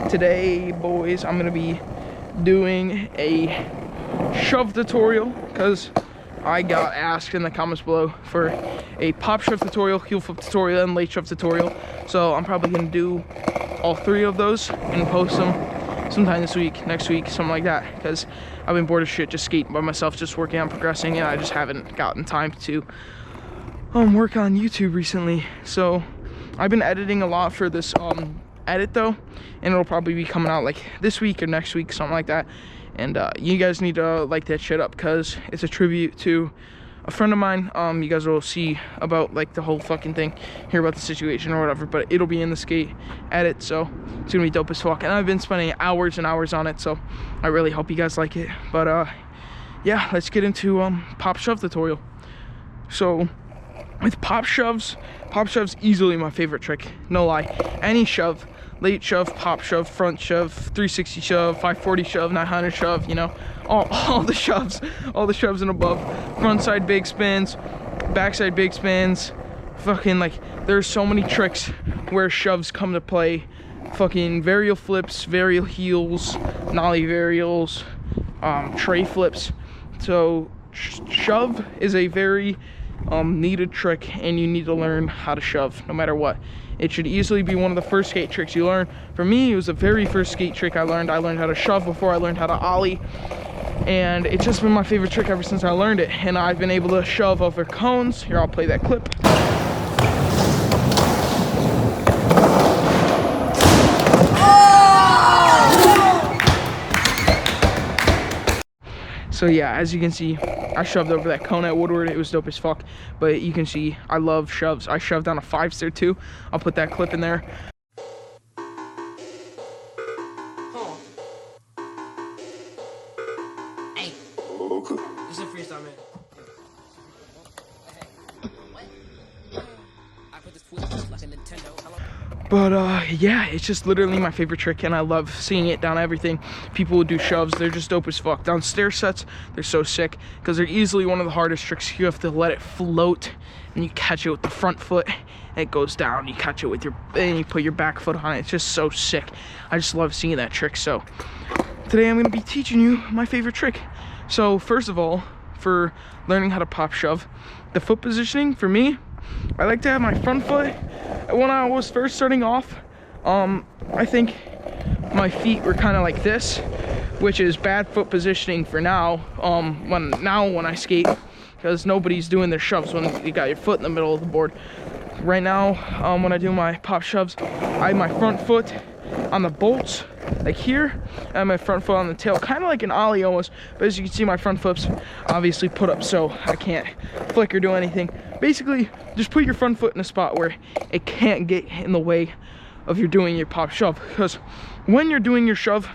Today, boys, I'm gonna be doing a shove tutorial because I got asked in the comments below for a pop shove tutorial, heel flip tutorial, and late shove tutorial. So I'm probably gonna do all three of those and post them sometime this week, next week, something like that, because I've been bored as shit just skating by myself, just working on progressing, and I just haven't gotten time to work on YouTube recently. So I've been editing a lot for this edit though, and it'll probably be coming out like this week or next week, something like that. And you guys need to like that shit up because it's a tribute to a friend of mine. You guys will see about like the whole fucking thing, hear about the situation or whatever, but it'll be in the skate edit, so it's gonna be dope as fuck. And I've been spending hours and hours on it, so I really hope you guys like it. But yeah, let's get into pop shove tutorial. So with pop shoves easily my favorite trick, no lie. Any shove, late shove, pop shove, front shove, 360 shove, 540 shove, 900 shove, you know, all the shoves and above. Front side big spins, backside big spins, fucking like there's so many tricks where shoves come to play. Fucking varial flips, varial heels, nollie varials, tray flips. So shove is a very needed trick, and you need to learn how to shove no matter what. It should easily be one of the first skate tricks you learn. For me, it was the very first skate trick I learned. I learned how to shove before I learned how to ollie, and it's just been my favorite trick ever since I learned it. And I've been able to shove over cones. Here, I'll play that clip. So yeah, as you can see, I shoved over that cone at Woodward. It was dope as fuck. But you can see, I love shoves. I shoved on a 5-stair too. I'll put that clip in there. Hey, this is a freestyle, man. I put this twist like a Nintendo. But yeah, it's just literally my favorite trick, and I love seeing it down everything. People will do shoves, they're just dope as fuck. Down stair sets, they're so sick because they're easily one of the hardest tricks. You have to let it float, and you catch it with the front foot, and it goes down. You catch it with your, and you put your back foot on it. It's just so sick. I just love seeing that trick. So today I'm gonna be teaching you my favorite trick. So first of all, for learning how to pop shove, the foot positioning for me, I like to have my front foot. When I was first starting off, I think my feet were kind of like this, which is bad foot positioning for now. When I skate, because nobody's doing their shoves when you got your foot in the middle of the board. Right now, when I do my pop shoves, I have my front foot on the bolts, like here, and my front foot on the tail, kind of like an ollie almost. But as you can see, my front foot's obviously put up so I can't flick or do anything. Basically, just put your front foot in a spot where it can't get in the way of you doing your pop shove, because when you're doing your shove,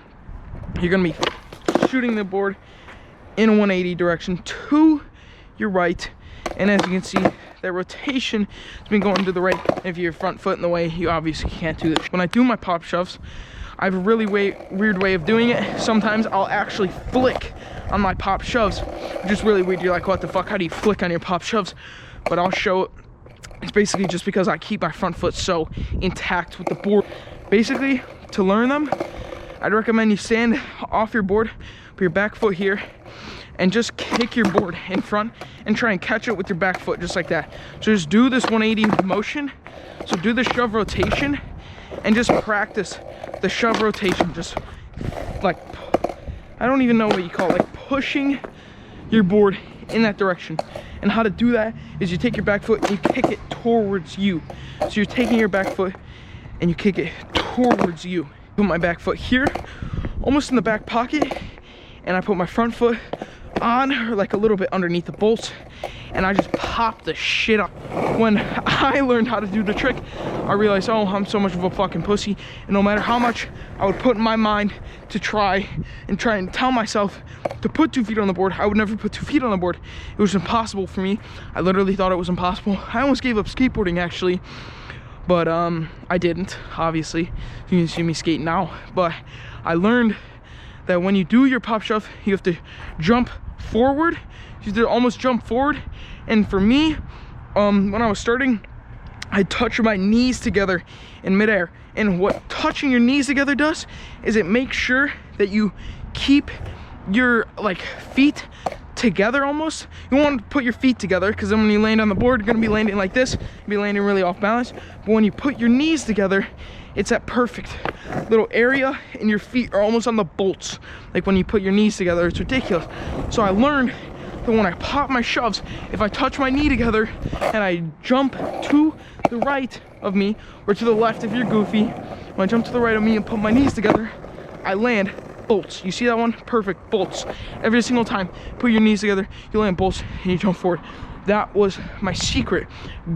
you're gonna be shooting the board in a 180 direction to your right, and as you can see, that rotation has been going to the right. If your front foot in the way, you obviously can't do this. When I do my pop shoves, I have a really weird way of doing it. Sometimes I'll actually flick on my pop shoves, which is really weird. You're like, what the fuck, how do you flick on your pop shoves? But I'll show it. It's basically just because I keep my front foot so intact with the board. Basically, to learn them, I'd recommend you stand off your board, put your back foot here, and just kick your board in front and try and catch it with your back foot just like that. So just do this 180 motion. So do the shove rotation and just practice the shove rotation. Just like, I don't even know what you call it, like pushing your board in that direction. And how to do that is you take your back foot and you kick it towards you. So you're taking your back foot and you kick it towards you. Put my back foot here, almost in the back pocket, and I put my front foot on, or like a little bit underneath the bolts, and I just pop the shit up. When I learned how to do the trick, I realized, oh, I'm so much of a fucking pussy, and no matter how much I would put in my mind to try and tell myself to put 2 feet on the board, I would never put 2 feet on the board. It was impossible for me. I literally thought it was impossible. I almost gave up skateboarding actually, but I didn't, obviously. You can see me skating now, but I learned that when you do your pop shove, you have to jump forward. You have to almost jump forward. And for me, when I was starting, I touched my knees together in midair, And what touching your knees together does is it makes sure that you keep your like feet together almost. You want to put your feet together because then when you land on the board, you're going to be landing like this. You'll be landing really off balance. But when you put your knees together, it's that perfect little area and your feet are almost on the bolts. Like when you put your knees together, it's ridiculous. So I learned that when I pop my shoves, if I touch my knee together and I jump to the right of me or to the left if you're goofy, when I jump to the right of me and put my knees together, I land bolts. You see that one? Perfect, bolts. Every single time, put your knees together, you land bolts and you jump forward. That was my secret,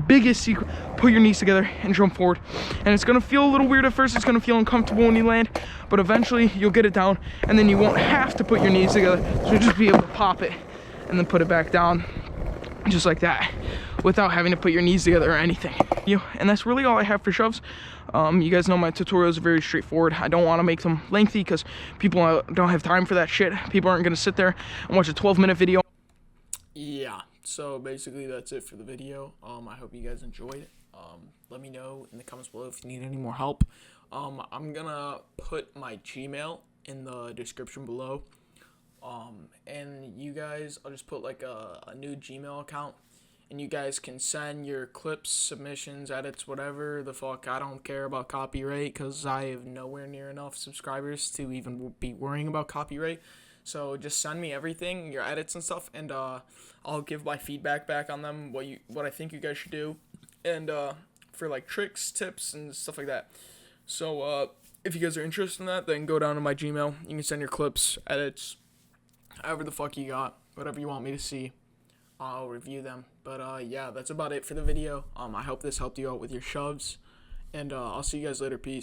biggest secret. Put your knees together and jump forward. And it's gonna feel a little weird at first, it's gonna feel uncomfortable when you land, but eventually you'll get it down and then you won't have to put your knees together. So you'll just be able to pop it and then put it back down just like that without having to put your knees together or anything. And that's really all I have for shoves. You guys know my tutorials are very straightforward. I don't want to make them lengthy because people don't have time for that shit. People aren't going to sit there and watch a 12-minute video. Yeah, so basically that's it for the video. I hope you guys enjoyed it. Let me know in the comments below if you need any more help. I'm gonna put my Gmail in the description below. And you guys, I'll just put like a new Gmail account, and you guys can send your clips, submissions, edits, whatever the fuck. I don't care about copyright because I have nowhere near enough subscribers to even be worrying about copyright. So just send me everything, your edits and stuff, and I'll give my feedback back on them, what I think you guys should do, and for like tricks, tips, and stuff like that. So if you guys are interested in that, then go down to my Gmail. You can send your clips, edits, however the fuck you got, whatever you want me to see. I'll review them. But yeah, that's about it for the video. I hope this helped you out with your shoves, and I'll see you guys later. Peace.